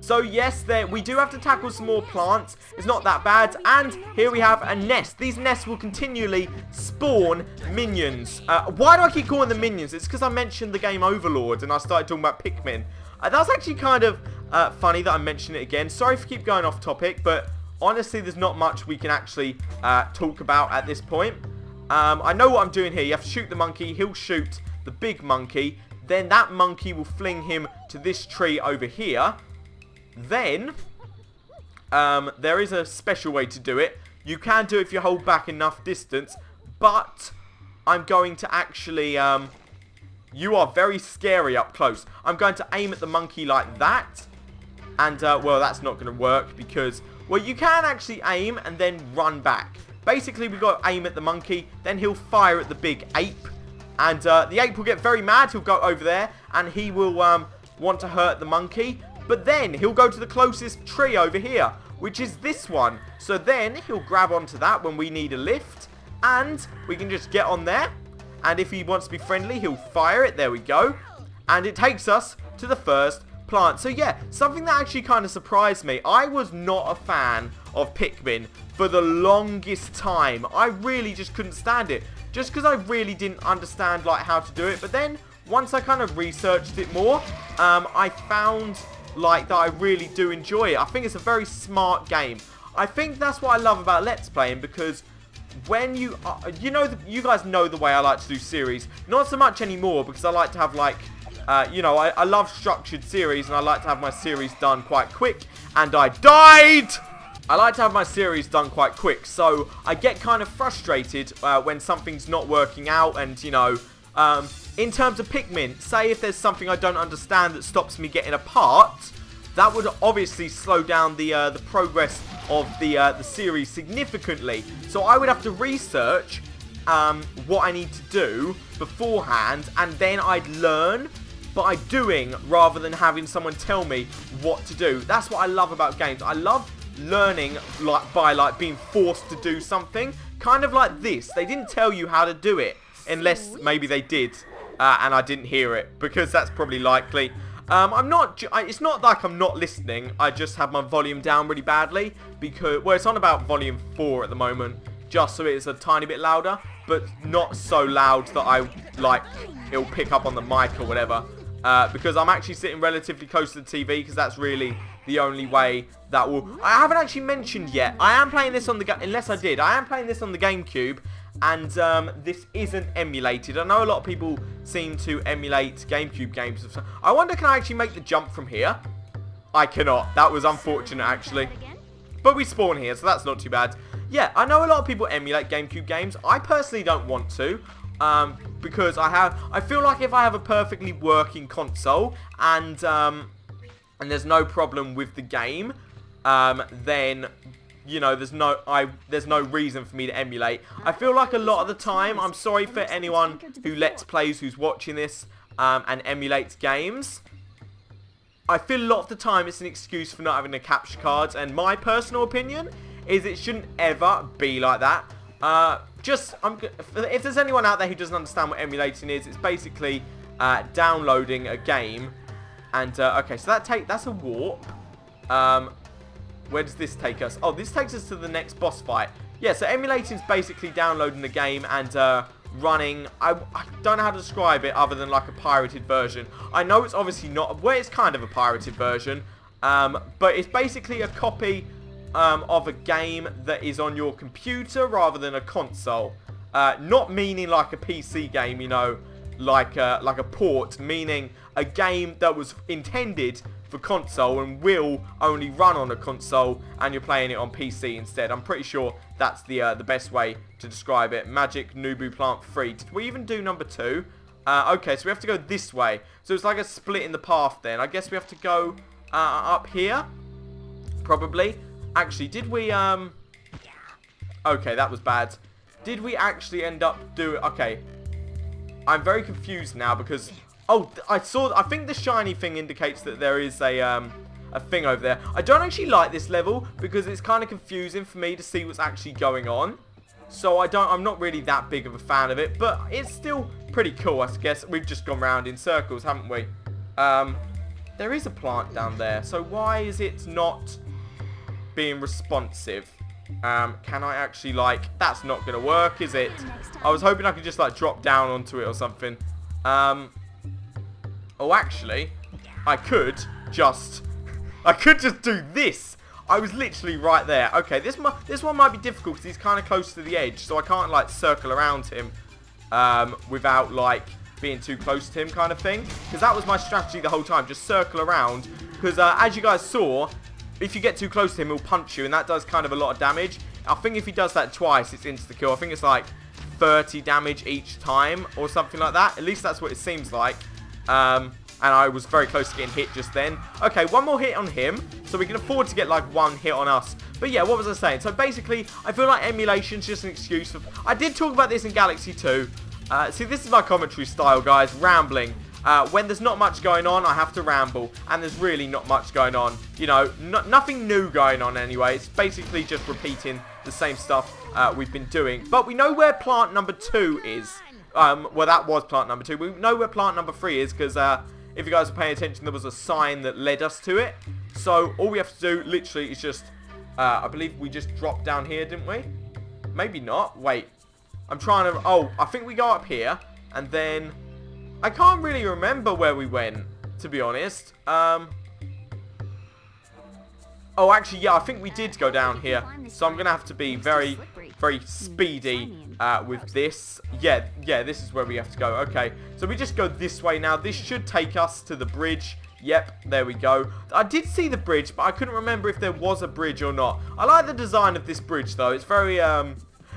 So yes, we do have to tackle some more plants. It's not that bad. And here we have a nest. These nests will continually spawn minions. Why do I keep calling them minions? It's because I mentioned the game Overlord and I started talking about Pikmin. That was actually kind of funny that I mentioned it again. Sorry for keep going off topic, but honestly, there's not much we can actually talk about at this point. I know what I'm doing here. You have to shoot the monkey. He'll shoot the big monkey. Then that monkey will fling him to this tree over here. Then, there is a special way to do it. You can do it if you hold back enough distance. But, I'm going to actually, you are very scary up close. I'm going to aim at the monkey like that. And, well, that's not going to work because, well, you can actually aim and then run back. Basically, we've got to aim at the monkey. Then he'll fire at the big ape. And, the ape will get very mad. He'll go over there and he will, want to hurt the monkey. But then he'll go to the closest tree over here, which is this one. So then he'll grab onto that when we need a lift. And we can just get on there. And if he wants to be friendly, he'll fire it. There we go. And it takes us to the first plant. So yeah, something that actually kind of surprised me. I was not a fan of Pikmin for the longest time. I really just couldn't stand it. Just because I really didn't understand like how to do it. But then once I kind of researched it more, I found like that I really do enjoy it. I think it's a very smart game. I think that's what I love about Let's Playing, because when you you guys know the way I like to do series. Not so much anymore, because I like to have like I love structured series, and I like to have my series done quite quick. And I died! I like to have my series done quite quick, so I get kind of frustrated when something's not working out. And in terms of Pikmin, say if there's something I don't understand that stops me getting a part, that would obviously slow down the progress of the series significantly. So I would have to research what I need to do beforehand, and then I'd learn by doing rather than having someone tell me what to do. That's what I love about games. I love learning by being forced to do something, kind of like this. They didn't tell you how to do it, unless maybe they did. And I didn't hear it, because that's probably likely. It's not like I'm not listening. I just have my volume down really badly, because, well, it's on about volume 4 at the moment, just so it's a tiny bit louder, but not so loud that it'll pick up on the mic or whatever. Because I'm actually sitting relatively close to the TV, because that's really the only way that will... I haven't actually mentioned yet. I am playing this on the... Unless I did. I am playing this on the GameCube. And this isn't emulated. I know a lot of people seem to emulate GameCube games. I wonder, can I actually make the jump from here? I cannot. That was unfortunate, actually. But we spawn here, so that's not too bad. Yeah, I know a lot of people emulate GameCube games. I personally don't want to. Because I feel like if I have a perfectly working console and there's no problem with the game, then... there's no reason for me to emulate. I feel like a lot of the time, I'm sorry for anyone who Let's Plays who's watching this and emulates games. I feel a lot of the time it's an excuse for not having the capture cards, and my personal opinion is it shouldn't ever be like that. If there's anyone out there who doesn't understand what emulating is, it's basically downloading a game. And okay, so that's a warp. Where does this take us? Oh, this takes us to the next boss fight. Yeah, so emulating is basically downloading the game and running... I don't know how to describe it other than like a pirated version. I know it's obviously not... Well, it's kind of a pirated version. But it's basically a copy of a game that is on your computer rather than a console. Not meaning like a PC game, like a port. Meaning a game that was intended... for console and will only run on a console, and you're playing it on PC instead. I'm pretty sure that's the best way to describe it. Magic Nubu Plant Free. Did we even do number 2? Okay, so we have to go this way. So it's like a split in the path then. I guess we have to go up here. Probably. Actually, did we... Okay, that was bad. Did we actually end up doing... Okay. I'm very confused now because... Oh, I think the shiny thing indicates that there is a thing over there. I don't actually like this level because it's kind of confusing for me to see what's actually going on. So I'm not really that big of a fan of it, but it's still pretty cool, I guess. We've just gone round in circles, haven't we? There is a plant down there. So why is it not being responsive? Can I actually, like... That's not going to work, is it? I was hoping I could just, like, drop down onto it or something. Oh, actually, I could just do this. I was literally right there. Okay, this one might be difficult because he's kind of close to the edge. So I can't, like, circle around him without, like, being too close to him kind of thing. Because that was my strategy the whole time. Just circle around. Because as you guys saw, if you get too close to him, he'll punch you. And that does kind of a lot of damage. I think if he does that twice, it's insta-kill. I think it's, like, 30 damage each time or something like that. At least that's what it seems like. And I was very close to getting hit just then. Okay, one more hit on him. So we can afford to get like one hit on us. But yeah, what was I saying? So basically, I feel like emulation's just an excuse for... I did talk about this in Galaxy 2. See, this is my commentary style, guys. Rambling. When there's not much going on, I have to ramble. And there's really not much going on. You know, nothing new going on anyway. It's basically just repeating the same stuff we've been doing. But we know where plant number 2 is. Well, that was plant number 2. We know where plant number 3 is because... if you guys are paying attention, there was a sign that led us to it. So, all we have to do, literally, is just... I believe we just dropped down here, didn't we? Maybe not. Wait. I'm trying to... Oh, I think we go up here. And then... I can't really remember where we went, to be honest. Oh, actually, yeah, I think we did go down here. So, I'm going to have to be very, very speedy with this. Yeah, this is where we have to go. Okay, so we just go this way now. This should take us to the bridge. Yep, there we go. I did see the bridge, but I couldn't remember if there was a bridge or not. I like the design of this bridge, though. It's very,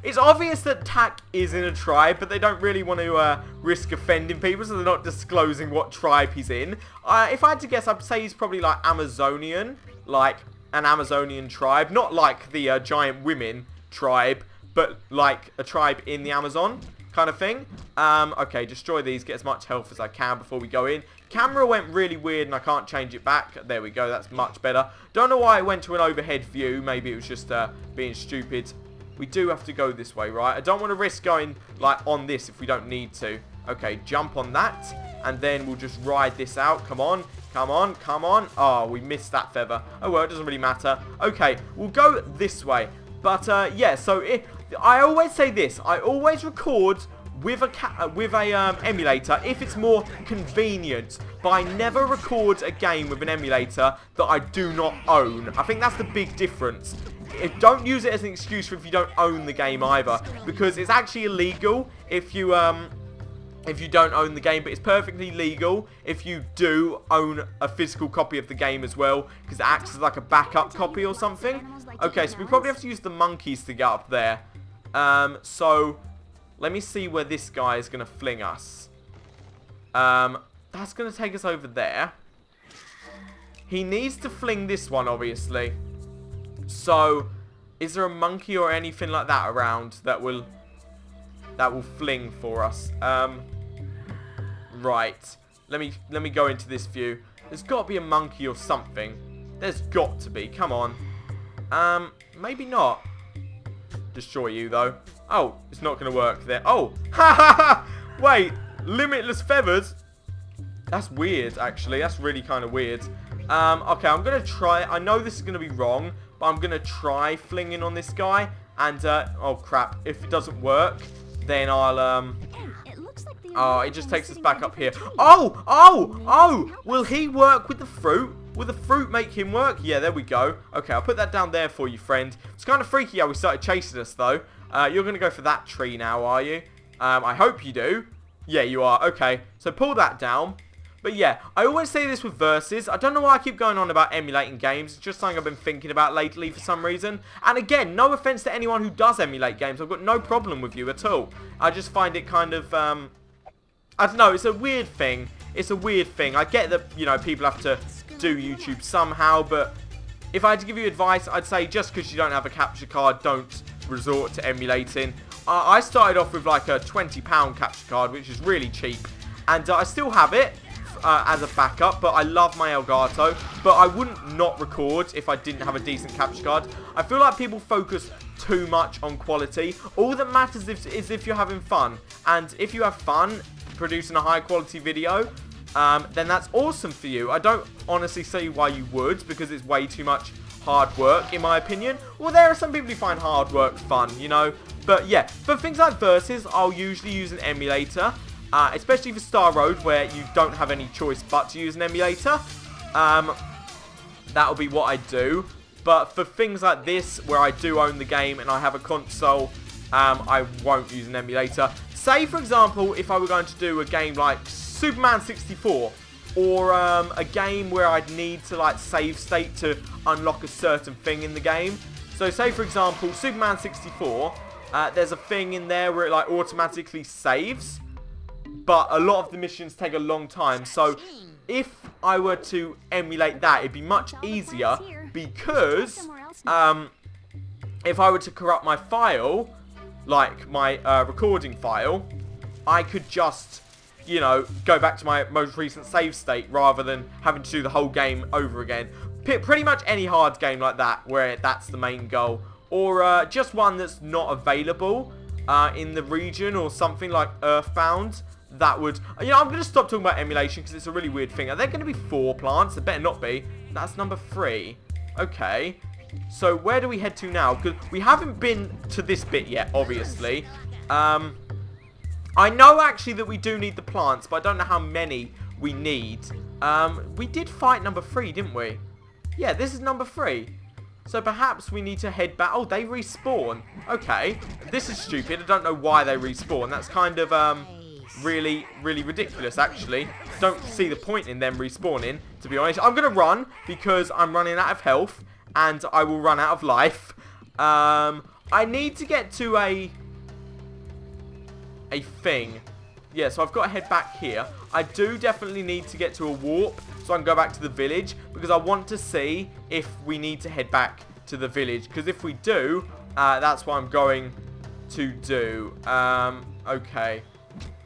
it's obvious that Tak is in a tribe, but they don't really want to risk offending people, so they're not disclosing what tribe he's in. If I had to guess, I'd say he's probably, like, Amazonian. Like, an Amazonian tribe. Not like the giant women tribe, but like a tribe in the Amazon kind of thing. Okay, destroy these, get as much health as I can before we go in. Camera went really weird and I can't change it back. There we go, that's much better. Don't know why it went to an overhead view. Maybe it was just being stupid. We do have to go this way, right? I don't want to risk going like on this if we don't need to. Okay, jump on that and then we'll just ride this out. Come on, come on, come on. Oh, we missed that feather. Oh well, it doesn't really matter. Okay, we'll go this way. But yeah, so I always say this. I always record with a emulator if it's more convenient. But I never record a game with an emulator that I do not own. I think that's the big difference. Don't use it as an excuse for if you don't own the game either, because it's actually illegal if you don't own the game, but it's perfectly legal if you do own a physical copy of the game as well, because it acts as like a backup copy or something. Okay, so we probably have to use the monkeys to get up there. So let me see where this guy is going to fling us. That's going to take us over there. He needs to fling this one, obviously. So, is there a monkey or anything like that around that will fling for us? Right. Let me go into this view. There's got to be a monkey or something. There's got to be. Come on. Maybe not. Destroy you though. Oh, it's not going to work there. Oh, ha ha ha! Wait, limitless feathers. That's weird, actually. That's really kind of weird. Okay, I'm going to try. I know this is going to be wrong, but I'm going to try flinging on this guy. And, oh, crap. If it doesn't work, then I'll, oh, it just takes us back up here. Oh! Oh! Oh! Will he work with the fruit? Will the fruit make him work? Yeah, there we go. Okay, I'll put that down there for you, friend. It's kind of freaky how we started chasing us, though. You're going to go for that tree now, are you? I hope you do. Yeah, you are. Okay, so pull that down. But yeah, I always say this with versus. I don't know why I keep going on about emulating games. It's just something I've been thinking about lately for some reason. And again, no offense to anyone who does emulate games. I've got no problem with you at all. I just find it kind of, I don't know, it's a weird thing. It's a weird thing. I get that, you know, people have to do YouTube somehow, but if I had to give you advice, I'd say just because you don't have a capture card, don't resort to emulating. I started off with like a £20 capture card, which is really cheap. And I still have it. As a backup, but I love my Elgato, but I wouldn't not record if I didn't have a decent capture card. I feel like people focus too much on quality. All that matters is if you're having fun, and if you have fun producing a high quality video, then that's awesome for you. I don't honestly see why you would, because it's way too much hard work, in my opinion. Well, there are some people who find hard work fun, you know. But yeah, for things like Versus, I'll usually use an emulator, especially for Star Road, where you don't have any choice but to use an emulator. That'll be what I do. But for things like this, where I do own the game and I have a console, I won't use an emulator. Say, for example, if I were going to do a game like Superman 64, or a game where I'd need to like save state to unlock a certain thing in the game. So say, for example, Superman 64, there's a thing in there where it like automatically saves, but a lot of the missions take a long time. So if I were to emulate that, it'd be much easier, because if I were to corrupt my file, like my recording file, I could just, you know, go back to my most recent save state rather than having to do the whole game over again. Pretty much any hard game like that, where that's the main goal. Or just one that's not available in the region, or something like Earthbound. That would, you know, I'm going to stop talking about emulation because it's a really weird thing. Are there going to be 4 plants? There better not be. That's number 3. Okay. So where do we head to now? Because we haven't been to this bit yet, obviously. I know actually that we do need the plants, but I don't know how many we need. We did fight number 3, didn't we? Yeah, this is number 3. So perhaps we need to head back. Oh, they respawn. Okay. This is stupid. I don't know why they respawn. That's kind of really ridiculous, actually. Don't see the point in them respawning, to be honest. I'm going to run because I'm running out of health and I will run out of life. I need to get to a thing. Yeah, so I've got to head back here. I do definitely need to get to a warp so I can go back to the village, because I want to see if we need to head back to the village, because if we do, that's what I'm going to do. Okay.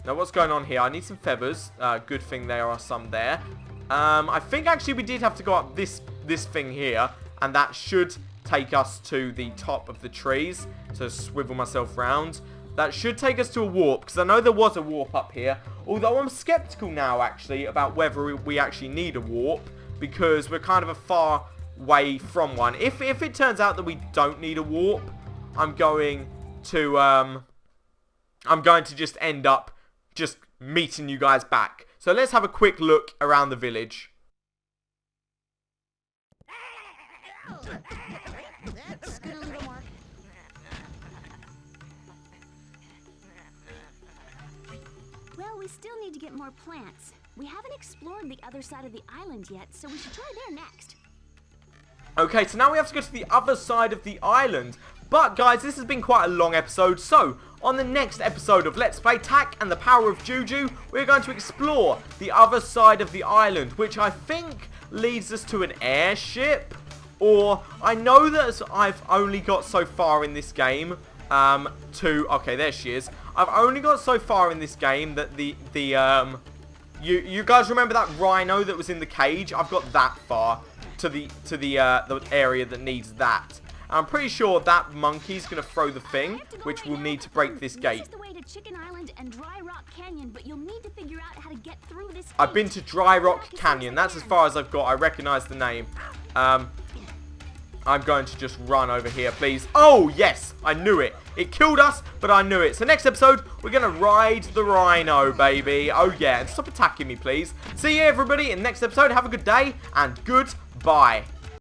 Now, what's going on here? I need some feathers. Good thing there are some there. I think actually we did have to go up this thing here, and that should take us to the top of the trees. So swivel myself round. That should take us to a warp, because I know there was a warp up here. Although I'm skeptical now, actually, about whether we actually need a warp, because we're kind of a far way from one. If it turns out that we don't need a warp, I'm going to just end up just meeting you guys back. So let's have a quick look around the village. That's good, little Mark. Well, we still need to get more plants. We haven't explored the other side of the island yet, so we should try there next. Okay, so now we have to go to the other side of the island. But guys, this has been quite a long episode, so on the next episode of Let's Play Tak and the Power of Juju, we're going to explore the other side of the island, which I think leads us to an airship. Or, I know that I've only got so far in this game, okay, there she is. I've only got so far in this game that you guys remember that rhino that was in the cage? I've got that far to the area that needs that. I'm pretty sure that monkey's going to throw the thing, which will need to break this gate. This is the way to Chicken Island and Dry Rock Canyon, but you'll need to figure out how to get through this gate. I've been to Dry Rock Canyon. That's as far as I've got. I recognize the name. I'm going to just run over here, please. Oh, yes. I knew it. It killed us, but I knew it. So next episode, we're going to ride the rhino, baby. Oh, yeah. And stop attacking me, please. See you, everybody, in the next episode. Have a good day, and goodbye.